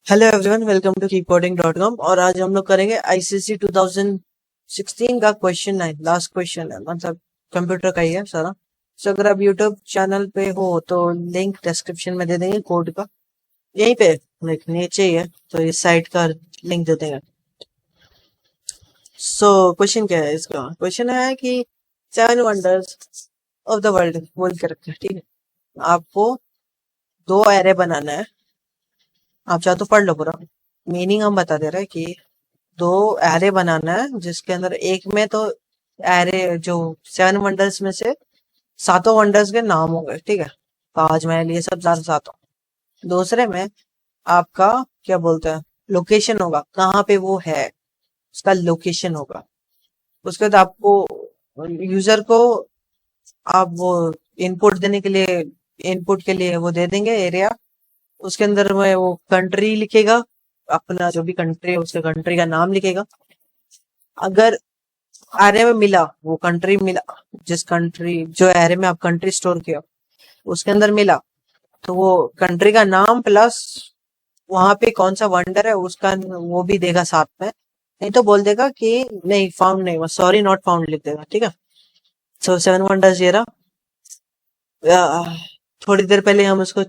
Hello everyone, welcome to keepcoding.com। और आज हम लोग करेंगे आईसीएसई 2016 का क्वेश्चन 9। लास्ट क्वेश्चन है, मतलब कंप्यूटर का ही है सारा। तो अगर आप यूट्यूब चैनल पे हो तो लिंक डिस्क्रिप्शन में दे देंगे कोड का, यहीं पे नीचे ही है, तो इस साइट का लिंक दे देंगे। सो क्वेश्चन क्या है इसका? क्वेश्चन है कि 7 वंडर्स ऑफ द वर्ल्ड बोल के रखा है, ठीक है। आपको 2 एरे बनाना है, आप चाहो तो पढ़ लो पूरा। मीनिंग हम बता दे रहे हैं कि 2 एरे बनाना है, जिसके अंदर एक में तो एरे जो 7 वंडर्स में से 7 वंडर्स के नाम होंगे, ठीक है। ताजमहल, ये सब सातों। दूसरे में आपका क्या बोलते हैं, लोकेशन होगा, कहाँ पे वो है, उसका लोकेशन होगा। उसके बाद आपको यूजर को आप वो इनपुट देने के लिए, इनपुट के लिए वो दे देंगे एरिया। उसके अंदर में वो कंट्री लिखेगा, अपना जो भी कंट्री है उसके कंट्री का नाम लिखेगा। अगर एरे में मिला, वो कंट्री मिला, जिस कंट्री जो एरे में आप कंट्री स्टोर किया उसके अंदर मिला, तो वो कंट्री का नाम प्लस वहां पे कौन सा वंडर है उसका वो भी देगा साथ में। नहीं तो बोल देगा कि नहीं फाउंड नहीं, सॉरी नॉट फाउंड लिख देगा, ठीक है। सो 7 वंडर्स ये रहा। थोड़ी देर पहले हम उसको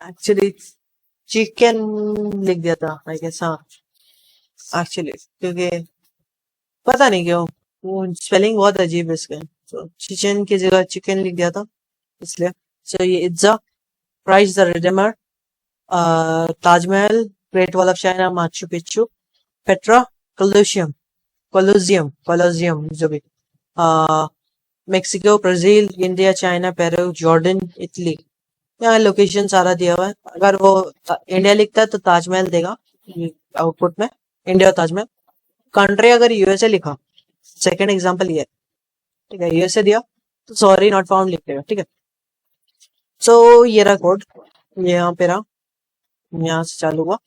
एक्चुअली चिकन लिख दिया था, आई गेस। हाँ, एक्चुअली क्योंकि पता नहीं क्यों वो स्पेलिंग बहुत अजीब है इसका, तो चिकन की जगह चिकन लिख दिया था इसलिए। सो ये Itza, Christ the Redeemer, Taj Mahal, Great Wall of China, Machu Picchu, Petra, Colosseum, Colosseum जो भी, Mexico, Brazil, India, China, Peru, Jordan, Italy. यहाँ लोकेशन सारा दिया हुआ है। अगर वो इंडिया लिखता है तो ताजमहल देगा आउटपुट में, इंडिया और ताजमहल। कंट्री अगर यूएसए लिखा, सेकंड एग्जांपल ये है, ठीक है, यूएसए दिया तो सॉरी नॉट फाउंड लिख देगा, ठीक है। सो ये रहा कोड, ये यहाँ पे रहा, यहाँ से चालू हुआ।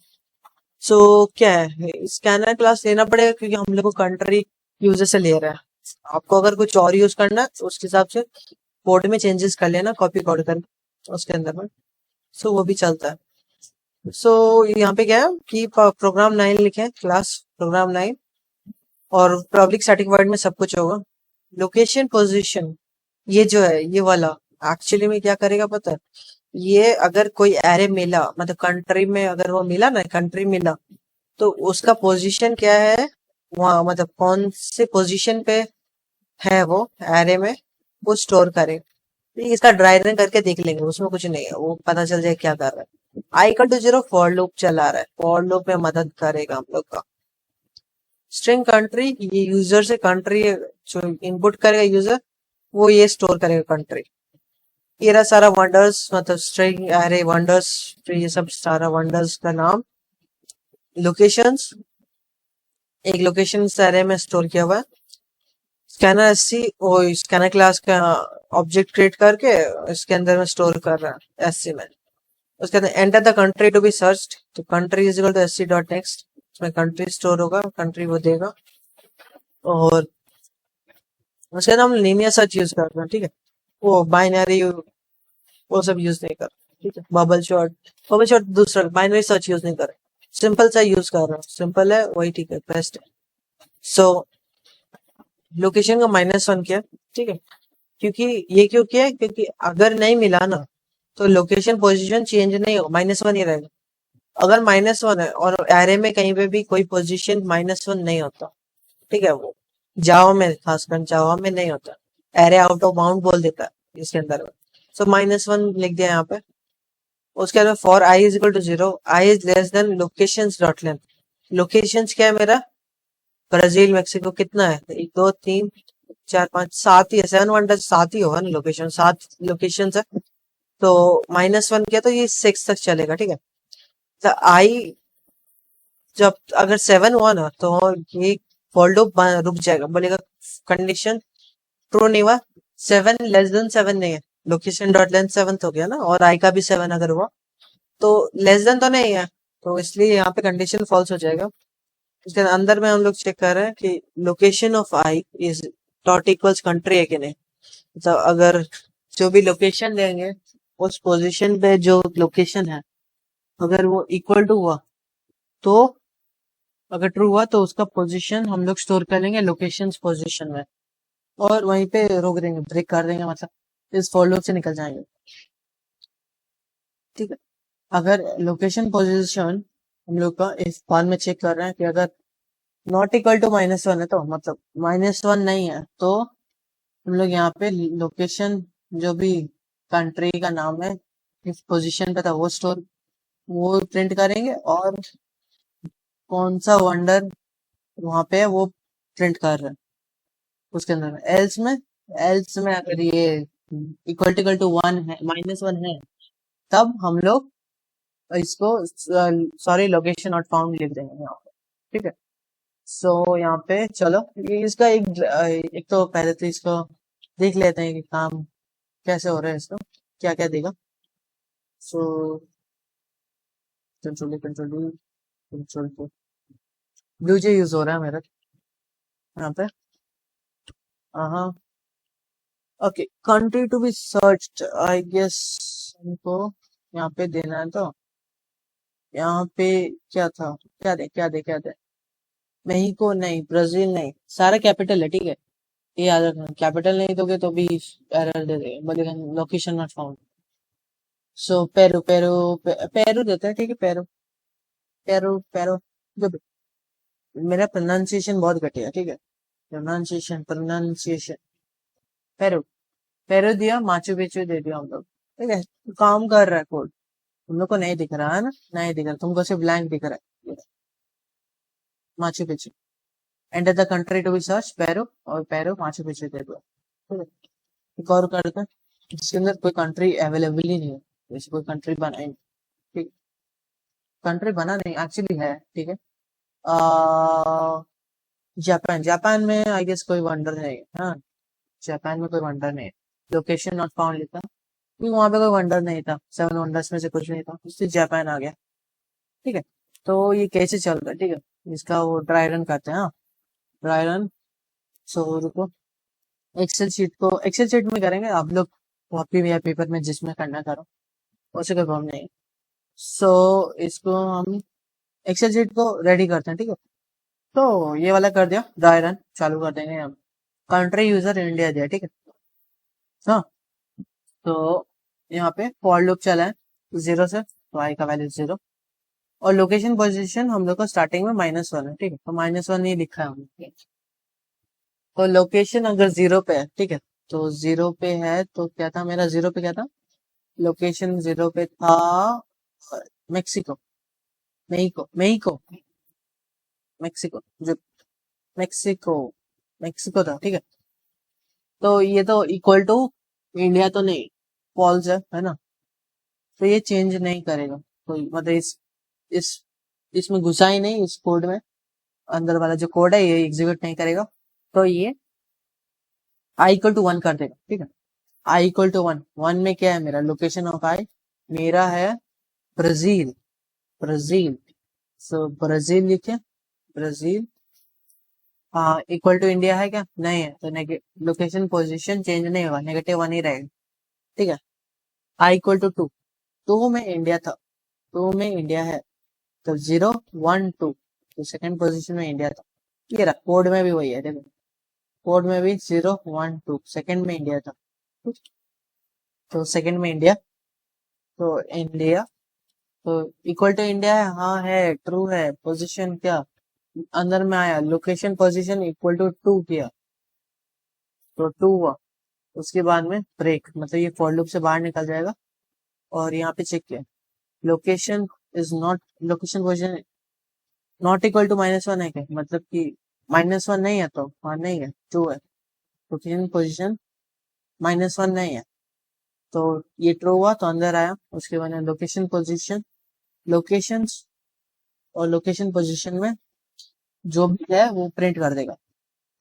सो क्या है, स्कैनर क्लास लेना पड़ेगा क्योंकि हम लोग को कंट्री यूजर से ले रहा है। आपको अगर कुछ और यूज करना है तो उसके हिसाब से कोड में चेंजेस कर लेना, कॉपी कोड कर उसके अंदर में। सो वो भी चलता है। सो यहाँ पे क्या है कि प्रोग्राम 9 लिखे, क्लास प्रोग्राम 9, और पब्लिक स्टैटिक वर्ड में सब कुछ होगा। लोकेशन पोजीशन ये जो है ये वाला एक्चुअली में क्या करेगा पता है, ये अगर कोई एरे मिला, मतलब कंट्री में अगर वो मिला ना, कंट्री मिला, तो उसका पोजीशन क्या है वहाँ, मतलब कौन से पोजीशन पे है वो एरे में, वो स्टोर करे। इसका ड्राई रन करके देख लेंगे, उसमें कुछ नहीं है, वो पता चल जाए क्या कर रहा है। i=0 फॉर लूप चला रहा है, फॉर लूप में मदद करेगा हम लोग का। स्ट्रिंग कंट्री, ये यूजर से कंट्री जो इनपुट करेगा यूजर, वो ये स्टोर करेगा कंट्री। ये रहा सारा वंडर्स, मतलब स्ट्रिंग एरे वंडर्स, तो ये सब सारा वंडर्स का नाम। लोकेशंस, एक लोकेशन इस एरे में स्टोर किया हुआ है। स्कैनर एससी, वो स्कैनर क्लास का ऑब्जेक्ट क्रिएट करके इसके अंदर में स्टोर कर रहा है एससी में। उसके अंदर enter the country to be searched, तो country is equal to SC dot next, उसमें कंट्री स्टोर होगा, कंट्री वो देगा। और उसके अंदर हम लीनियर सर्च यूज करते हैं, ठीक है। वो बाइनरी वो सब यूज नहीं कर, ठीक है। बबल शॉट दूसरा, बाइनरी सर्च यूज नहीं कर, सिंपल सा यूज कर रहा हूँ, सिंपल है वही, ठीक है, बेस्ट है। सो लोकेशन का -1 किया, ठीक है। क्योंकि ये क्यों किया है, क्योंकि अगर नहीं मिला ना तो लोकेशन पोजीशन चेंज नहीं हो, -1 ही रहेगा। अगर -1 है और एरे में कहीं पे भी कोई पोजीशन -1 नहीं होता, ठीक है, वो जावा में, खासकर जावा में नहीं होता, एरे आउट ऑफ बाउंड बोल देता है इसके अंदर में। सो -1 लिख दिया यहाँ पे। उसके बाद for i is equal to 0, i is less than locations dot length. Locations क्या है मेरा, ब्राजील, मेक्सिको, कितना है, 1 2 3 4 5 7 ही है, 7 वंडर 7 ही होगा ना, लोकेशन 7 लोकेशन है। तो -1 किया तो ये 6 तक चलेगा, ठीक है। तो आई जब अगर 7 हुआ ना तो ये फॉर लूप रुक जाएगा, बोलेगा कंडीशन ट्रू नहीं हुआ, 7 <7 नहीं है, लोकेशन डॉट लेंथ 7 हो गया ना, और आई का भी 7 अगर हुआ तो लेस देन तो नहीं है, तो इसलिए यहाँ पे कंडीशन फॉल्स हो जाएगा। इसके अंदर में हम लोग चेक कर रहे हैं कि location of I is dot equals country है कि नहीं। तो अगर जो भी लोकेशन देंगे उस पोजीशन पे जो लोकेशन है अगर वो इक्वल टू हुआ तो अगर ट्रू हुआ तो उसका पोजीशन हम लोग स्टोर कर लेंगे लोकेशन पोजीशन में, और वहीं पे रोक देंगे, ब्रेक कर देंगे, मतलब इस फॉर लूप से निकल जाएंगे। ठीक है, अगर लोकेशन पोजीशन हम लोग का इस फॉर में चेक कर रहे हैं कि अगर नॉट इक्वल टू -1 है, तो मतलब -1 नहीं है, तो हम लोग यहाँ पे लोकेशन जो भी कंट्री का नाम है इस पोजीशन पे था वो प्रिंट करेंगे, और कौन सा वंडर वहां पे है वो प्रिंट कर रहे हैं उसके अंदर में। एल्स में अगर ये इक्वल टू 1 है, -1 है, तब हम लोग इसको सॉरी लोकेशन नॉट फाउंड लिख देंगे यहाँ पे। ठीक है, सो यहाँ पे चलो ये इसका एक तो पहले तो इसको देख लेते हैं कि काम कैसे हो रहा है, इसको क्या क्या देगा। So control control control BlueJ use हो रहा है मेरा यहाँ पे। हाँ, okay, country to be searched, I guess हमको यहाँ पे देना है, तो यहाँ पे क्या था, क्या दे मेहिको नहीं, ब्राजील नहीं, सारा कैपिटल है, ठीक है, ये याद रखना, कैपिटल नहीं दोगे तो भी एरर दे देगा, बोलेगा location not found. So Peru Peru Peru देता है, ठीक है, पेरू पेरू पेरू, जो भी, मेरा प्रोनाउंसिएशन बहुत घटिया, ठीक है, प्रोनाउंसिएशन पेरू पेरू दिया, माचू पिचू दे दिया हम लोग। ठीक है, काम कर रहा है कोड, तुम लोग को नहीं दिख रहा है ना, नहीं दिख रहा, तुमको सिर्फ ब्लैंक दिख रहा है, Machu Picchu. Enter the country to be search, Peru, और पेरू माचू पिचू दे दो। ठीक है, एक और करते हैं जिसके अंदर कोई कंट्री अवेलेबल ही नहीं है, जैसे कोई कंट्री बनाए, ठीक, कंट्री बना नहीं एक्चुअली है, ठीक है, जापान, जापान में आई गेस कोई वंडर नहीं है, हाँ, जापान में कोई वंडर नहीं है, लोकेशन नॉट फाउंड लिखा क्योंकि वहां पे कोई वंडर नहीं था, 7 वंडर्स में से कुछ नहीं था, इसलिए जापान आ गया। ठीक है, तो ये कैसे चल रहा है, ठीक है, इसका वो ड्राई रन करते हैं, हाँ, ड्राई रन। सो रुको, एक्सेल शीट में करेंगे, आप लोग कॉपी या पेपर में जिसमें करना करो, उससे कोई प्रॉब्लम नहीं है। सो इसको हम एक्सेल शीट को रेडी करते हैं, ठीक है, तो ये वाला कर दिया, ड्राई रन चालू कर देंगे हम, कंट्री यूजर इंडिया दिया, ठीक है, हाँ, तो यहाँ पे फॉर लूप चला है 0 से, तो आई का वैल्यू 0, और लोकेशन पोजीशन हम लोग को स्टार्टिंग में -1 है, ठीक है, तो -1 ही लिखा है हमने। तो लोकेशन अगर 0 पे है, ठीक है, तो 0 पे है, तो क्या था मेरा 0 पे, क्या था लोकेशन 0 पे था, मेक्सिको, मेहिको मेहिको मेक्सिको, जो मेक्सिको मेक्सिको था, ठीक है, तो ये तो इक्वल टू इंडिया तो नहीं, फॉल्स है ना, तो ये चेंज नहीं करेगा कोई, मतलब इस इसमें घुसा ही नहीं, इस कोड में अंदर वाला जो कोड है ये एग्जीक्यूट नहीं करेगा, तो ये आई इक्वल टू 1 कर देगा, ठीक है, आई इक्वल टू 1, 1 में क्या है मेरा लोकेशन ऑफ आई, मेरा है ब्राजील, ब्राजील, सो ब्राजील लिखे, ब्राजील, हाँ, इक्वल टू इंडिया है क्या, नहीं है, तो लोकेशन पोजीशन चेंज नहीं होगा, -1 ही रहेगा, ठीक है, आई इक्वल टू 2, 2 में इंडिया था, 2 में इंडिया है, तो 0 1 2, तो सेकंड पोजीशन में इंडिया था, ये रहा, कोड में भी वही है, देखो, कोड में भी 0 1 2 सेकंड में इंडिया था, तो सेकंड में इंडिया, तो इंडिया, तो इक्वल टू इंडिया है, हाँ है, ट्रू है, पोजीशन क्या अंदर में आया, लोकेशन पोजीशन इक्वल टू 2 किया, तो 2 हुआ, उसके बाद में ब्रेक, मतलब ये फॉर लूप से बाहर निकल जाएगा, और यहाँ पे चेक किया, location is not, location position not equal to -1 है क्या, मतलब कि -1 नहीं है, तो हाँ नहीं है, 2 है, लोकेशन पोजीशन -1 नहीं है, तो ये ट्रू हुआ, तो अंदर आया, उसके बाद लोकेशन पोजीशन, लोकेशन और लोकेशन पोजीशन में जो भी है वो प्रिंट कर देगा,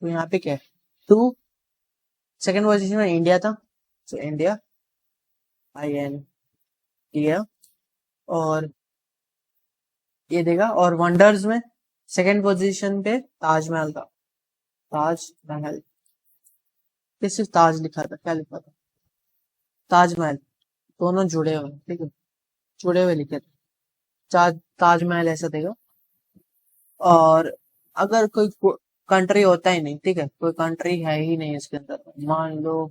तो यहाँ पे क्या है 2, सेकंड पोजीशन में इंडिया था, तो इंडिया IN दिया, और ये देगा, और वंडर्स में सेकंड पोजीशन पे ताजमहल था, ताजमहल, ये सिर्फ ताज लिखा था, क्या लिखा था, ताजमहल, दोनों जुड़े हुए, ठीक है, जुड़े हुए लिखे थे, ताजमहल ऐसा देगा, और अगर कोई कंट्री होता ही नहीं, ठीक है, कोई कंट्री है ही नहीं इसके अंदर, मान लो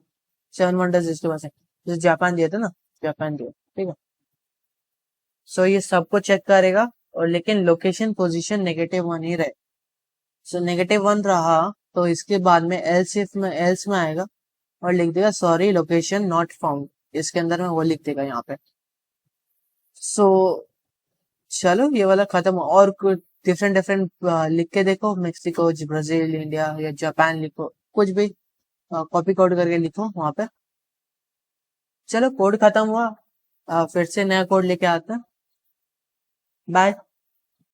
7 वंडर्स इसके पास है, जैसे जापान दिया था ना, जापान दिया, ठीक है। सो ये सबको चेक करेगा, और लेकिन लोकेशन पोजीशन -1 ही रहे। सो -1 रहा तो इसके बाद में एल्स में आएगा और लिख देगा सॉरी लोकेशन नॉट फाउंड, इसके अंदर में वो लिख देगा यहाँ पे। सो चलो ये वाला खत्म हुआ। और कुछ डिफरेंट डिफरेंट लिख के देखो, मेक्सिको, ब्राजील, इंडिया या जापान लिखो, कुछ भी कॉपी कोड करके लिखो वहां पे। चलो कोड खत्म हुआ, फिर से नया कोड लेके आते हैं। बाय।